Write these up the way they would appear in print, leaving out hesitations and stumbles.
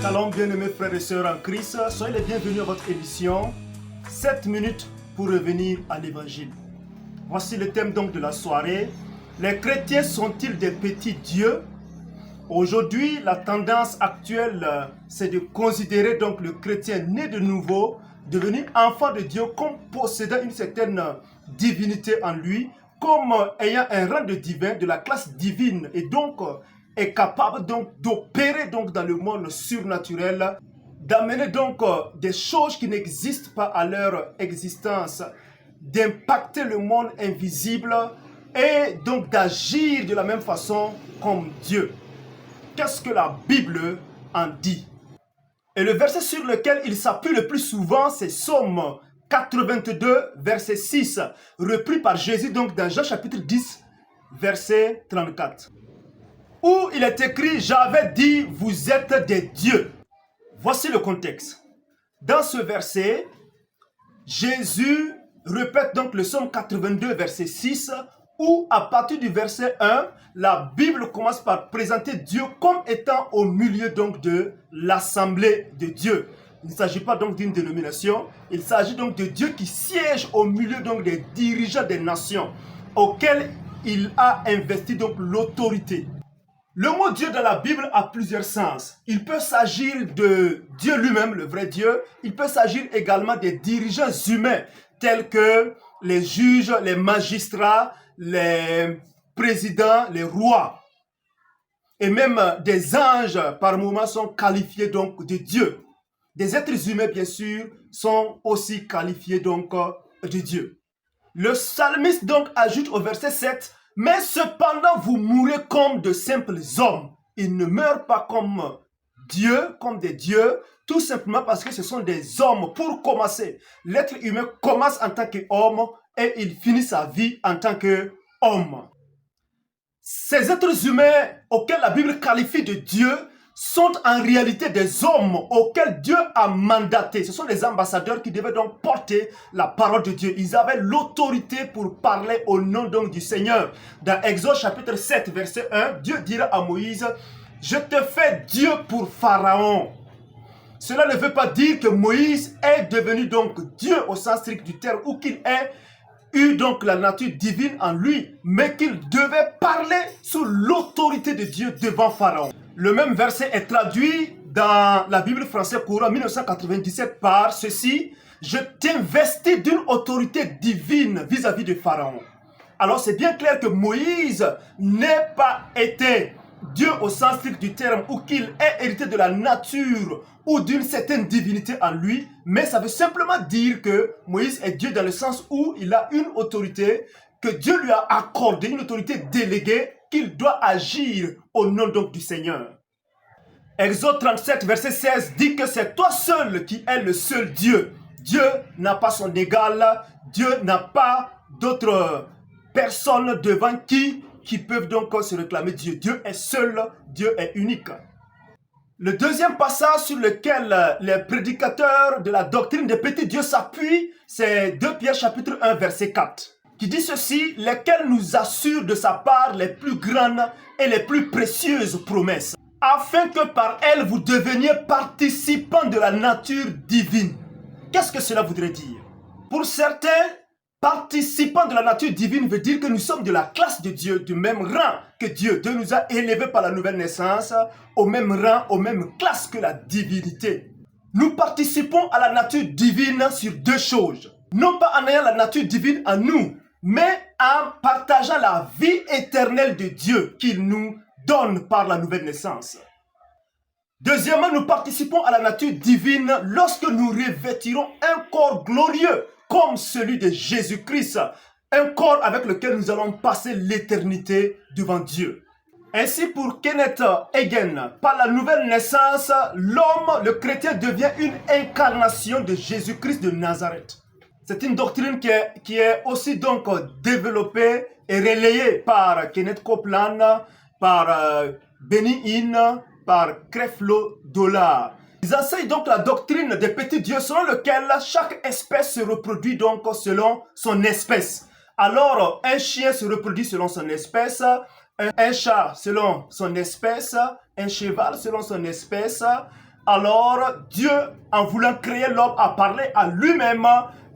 Shalom bien-aimés frères et sœurs en Christ, soyez les bienvenus à votre émission 7 minutes pour revenir à l'évangile. Voici le thème donc de la soirée. Les chrétiens sont-ils des petits dieux? Aujourd'hui, la tendance actuelle, c'est de considérer donc le chrétien né de nouveau, devenu enfant de Dieu, comme possédant une certaine divinité en lui, comme ayant un rang de divin, de la classe divine, et donc est capable donc d'opérer donc dans le monde surnaturel, d'amener donc des choses qui n'existent pas à leur existence, d'impacter le monde invisible et donc d'agir de la même façon comme Dieu. Qu'est-ce que la Bible en dit? Et le verset sur lequel il s'appuie le plus souvent, c'est Psaume 82, verset 6, repris par Jésus donc dans Jean chapitre 10, verset 34. Où il est écrit, j'avais dit, vous êtes des dieux. Voici le contexte. Dans ce verset, Jésus répète donc le Psaume 82, verset 6, où à partir du verset 1, la Bible commence par présenter Dieu comme étant au milieu donc de l'assemblée de Dieu. Il ne s'agit pas donc d'une dénomination, il s'agit donc de Dieu qui siège au milieu donc des dirigeants des nations, auxquels il a investi donc l'autorité. Le mot Dieu dans la Bible a plusieurs sens. Il peut s'agir de Dieu lui-même, le vrai Dieu. Il peut s'agir également des dirigeants humains, tels que les juges, les magistrats, les présidents, les rois. Et même des anges, par moments, sont qualifiés donc de Dieu. Des êtres humains, bien sûr, sont aussi qualifiés donc de Dieu. Le psalmiste donc ajoute au verset 7, « Mais cependant vous mourrez comme de simples hommes. » Ils ne meurent pas comme Dieu, comme des dieux, tout simplement parce que ce sont des hommes. Pour commencer, l'être humain commence en tant qu'homme et il finit sa vie en tant qu'homme. Ces êtres humains auxquels la Bible qualifie de Dieu sont en réalité des hommes auxquels Dieu a mandaté. Ce sont des ambassadeurs qui devaient donc porter la parole de Dieu. Ils avaient l'autorité pour parler au nom donc du Seigneur. Dans Exode chapitre 7, verset 1, Dieu dira à Moïse, « Je te fais Dieu pour Pharaon. » Cela ne veut pas dire que Moïse est devenu donc Dieu au sens strict du terme ou qu'il ait eu donc la nature divine en lui, mais qu'il devait parler sous l'autorité de Dieu devant Pharaon. Le même verset est traduit dans la Bible française courant 1997 par ceci, « Je t'investis d'une autorité divine vis-à-vis de Pharaon. » Alors c'est bien clair que Moïse n'est pas été Dieu au sens strict du terme ou qu'il est hérité de la nature ou d'une certaine divinité en lui, mais ça veut simplement dire que Moïse est Dieu dans le sens où il a une autorité que Dieu lui a accordée, une autorité déléguée qu'il doit agir au nom donc du Seigneur. Exode 37, verset 16 dit que c'est toi seul qui es le seul Dieu. Dieu n'a pas son égal, Dieu n'a pas d'autres personnes devant qui peuvent donc se réclamer Dieu. Dieu est seul, Dieu est unique. Le deuxième passage sur lequel les prédicateurs de la doctrine des petits dieux s'appuient, c'est 2 Pierre chapitre 1 verset 4, qui dit ceci, lesquels nous assurent de sa part les plus grandes et les plus précieuses promesses, afin que par elles vous deveniez participants de la nature divine. Qu'est-ce que cela voudrait dire? Pour certains, participants de la nature divine veut dire que nous sommes de la classe de Dieu, du même rang que Dieu. Dieu nous a élevés par la nouvelle naissance, au même rang, aux mêmes classes que la divinité. Nous participons à la nature divine sur deux choses. Non pas en ayant la nature divine en nous, mais en partageant la vie éternelle de Dieu qu'il nous donne par la nouvelle naissance. Deuxièmement, nous participons à la nature divine lorsque nous revêtirons un corps glorieux comme celui de Jésus-Christ, un corps avec lequel nous allons passer l'éternité devant Dieu. Ainsi, pour Kenneth Hagin, par la nouvelle naissance, l'homme, le chrétien, devient une incarnation de Jésus-Christ de Nazareth. C'est une doctrine qui est aussi donc développée et relayée par Kenneth Copeland, par Benny Hinn, par Creflo Dollar. Ils enseignent donc la doctrine des petits dieux selon lequel chaque espèce se reproduit donc selon son espèce. Alors, un chien se reproduit selon son espèce, un chat selon son espèce, un cheval selon son espèce, Alors Dieu, en voulant créer l'homme, a parlé à lui-même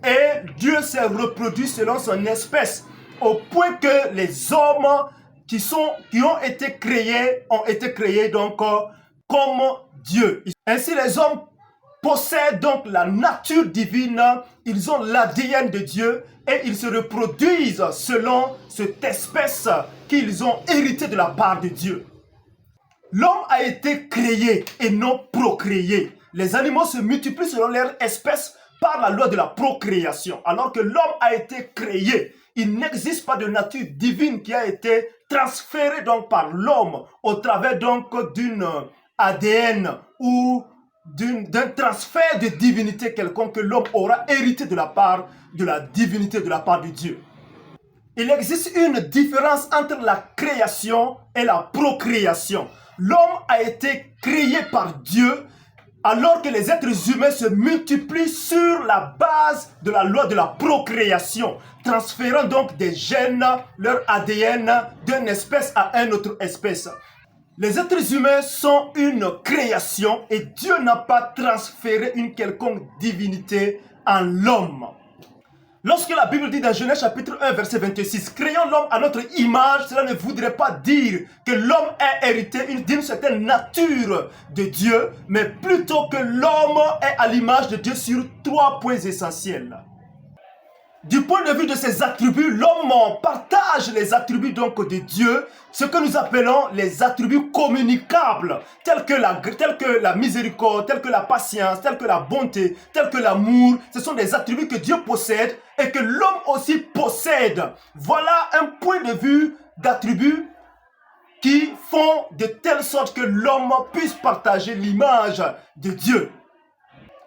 et Dieu s'est reproduit selon son espèce, au point que les hommes qui ont été créés donc comme Dieu. Ainsi les hommes possèdent donc la nature divine, ils ont l'ADN de Dieu et ils se reproduisent selon cette espèce qu'ils ont héritée de la part de Dieu. L'homme a été créé et non procréé. Les animaux se multiplient selon leur espèce par la loi de la procréation, alors que l'homme a été créé. Il n'existe pas de nature divine qui a été transférée donc par l'homme au travers donc d'une ADN ou d'un transfert de divinité quelconque que l'homme aura hérité de la part de la divinité de la part de Dieu. Il existe une différence entre la création et la procréation. L'homme a été créé par Dieu alors que les êtres humains se multiplient sur la base de la loi de la procréation, transférant donc des gènes, leur ADN, d'une espèce à une autre espèce. Les êtres humains sont une création et Dieu n'a pas transféré une quelconque divinité en l'homme. Lorsque la Bible dit dans Genèse chapitre 1 verset 26, créons l'homme à notre image, cela ne voudrait pas dire que l'homme est hérité d'une certaine nature de Dieu, mais plutôt que l'homme est à l'image de Dieu sur 3 points essentiels. Du point de vue de ses attributs, l'homme partage les attributs donc de Dieu, ce que nous appelons les attributs communicables, tels que la miséricorde, tels que la patience, tels que la bonté, tels que l'amour. Ce sont des attributs que Dieu possède et que l'homme aussi possède. Voilà un point de vue d'attributs qui font de telle sorte que l'homme puisse partager l'image de Dieu.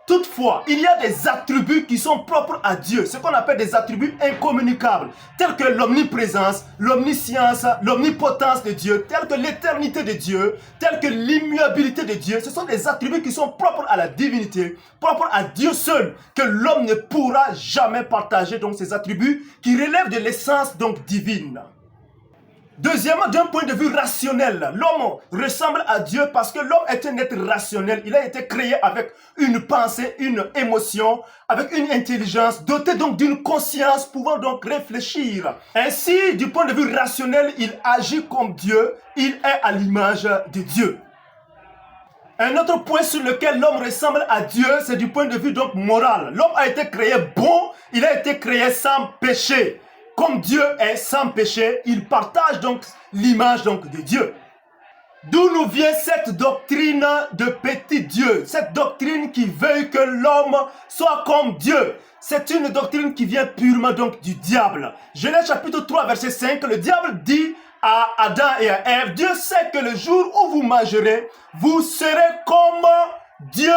Toutefois, il y a des attributs qui sont propres à Dieu, ce qu'on appelle des attributs incommunicables, tels que l'omniprésence, l'omniscience, l'omnipotence de Dieu, tels que l'éternité de Dieu, tels que l'immuabilité de Dieu. Ce sont des attributs qui sont propres à la divinité, propres à Dieu seul, que l'homme ne pourra jamais partager, donc ces attributs qui relèvent de l'essence donc divine. Deuxièmement, d'un point de vue rationnel, l'homme ressemble à Dieu parce que l'homme est un être rationnel. Il a été créé avec une pensée, une émotion, avec une intelligence, doté donc d'une conscience, pouvant donc réfléchir. Ainsi, du point de vue rationnel, il agit comme Dieu, il est à l'image de Dieu. Un autre point sur lequel l'homme ressemble à Dieu, c'est du point de vue donc moral. L'homme a été créé bon, il a été créé sans péché. Comme Dieu est sans péché, il partage donc l'image donc de Dieu. D'où nous vient cette doctrine de petit Dieu, cette doctrine qui veut que l'homme soit comme Dieu. C'est une doctrine qui vient purement donc du diable. Genèse chapitre 3 verset 5, le diable dit à Adam et à Ève, Dieu sait que le jour où vous mangerez, vous serez comme Dieu.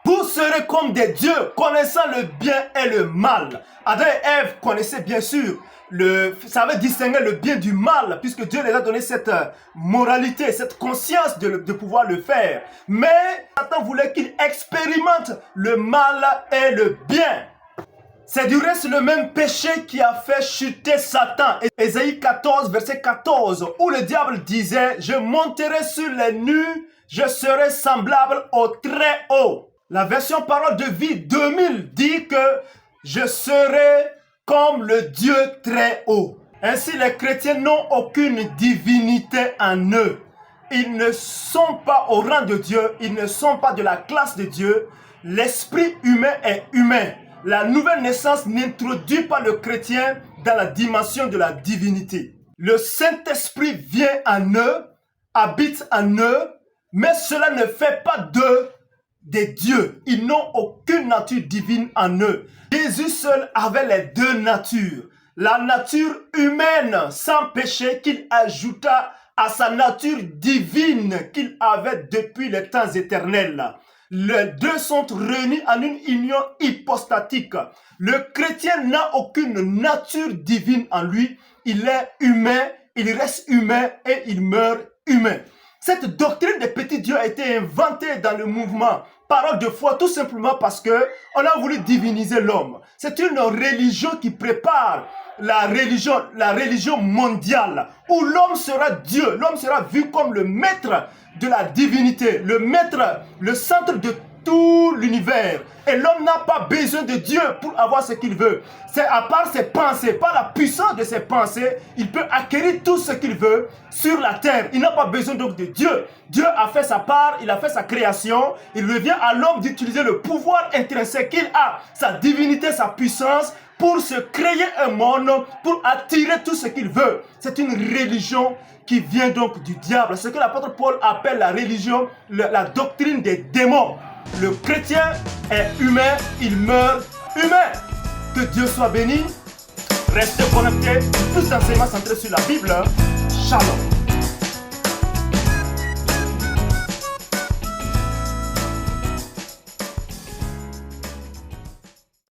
Vous serez comme des dieux, connaissant le bien et le mal. Adam et Ève connaissaient bien sûr, savaient distinguer le bien du mal, puisque Dieu les a donné cette moralité, cette conscience de pouvoir le faire. Mais Satan voulait qu'ils expérimentent le mal et le bien. C'est du reste le même péché qui a fait chuter Satan. Ésaïe 14, verset 14, où le diable disait, « Je monterai sur les nues, je serai semblable au Très-Haut. » La version Parole de Vie 2000 dit que je serai comme le Dieu très haut. Ainsi, les chrétiens n'ont aucune divinité en eux. Ils ne sont pas au rang de Dieu, ils ne sont pas de la classe de Dieu. L'esprit humain est humain. La nouvelle naissance n'introduit pas le chrétien dans la dimension de la divinité. Le Saint-Esprit vient en eux, habite en eux, mais cela ne fait pas d'eux des dieux. Ils n'ont aucune nature divine en eux. Jésus seul avait les deux natures. La nature humaine sans péché qu'il ajouta à sa nature divine qu'il avait depuis les temps éternels. Les deux sont réunis en une union hypostatique. Le chrétien n'a aucune nature divine en lui. Il est humain, il reste humain et il meurt humain. Cette doctrine des petits dieux a été inventée dans le mouvement Parole de foi tout simplement parce que on a voulu diviniser l'homme. C'est une religion qui prépare la religion mondiale où l'homme sera Dieu, l'homme sera vu comme le maître de la divinité, le maître, le centre de tout l'univers. Et l'homme n'a pas besoin de Dieu pour avoir ce qu'il veut. C'est à part ses pensées, par la puissance de ses pensées, il peut acquérir tout ce qu'il veut sur la terre. Il n'a pas besoin donc de Dieu. Dieu a fait sa part, il a fait sa création. Il revient à l'homme d'utiliser le pouvoir intrinsèque qu'il a, sa divinité, sa puissance, pour se créer un monde, pour attirer tout ce qu'il veut. C'est une religion qui vient donc du diable. Ce que l'apôtre Paul appelle la religion, la doctrine des démons. Le chrétien est humain, il meurt humain. Que Dieu soit béni. Restez connectés. Plus d'enseignements centrés sur la Bible. Shalom.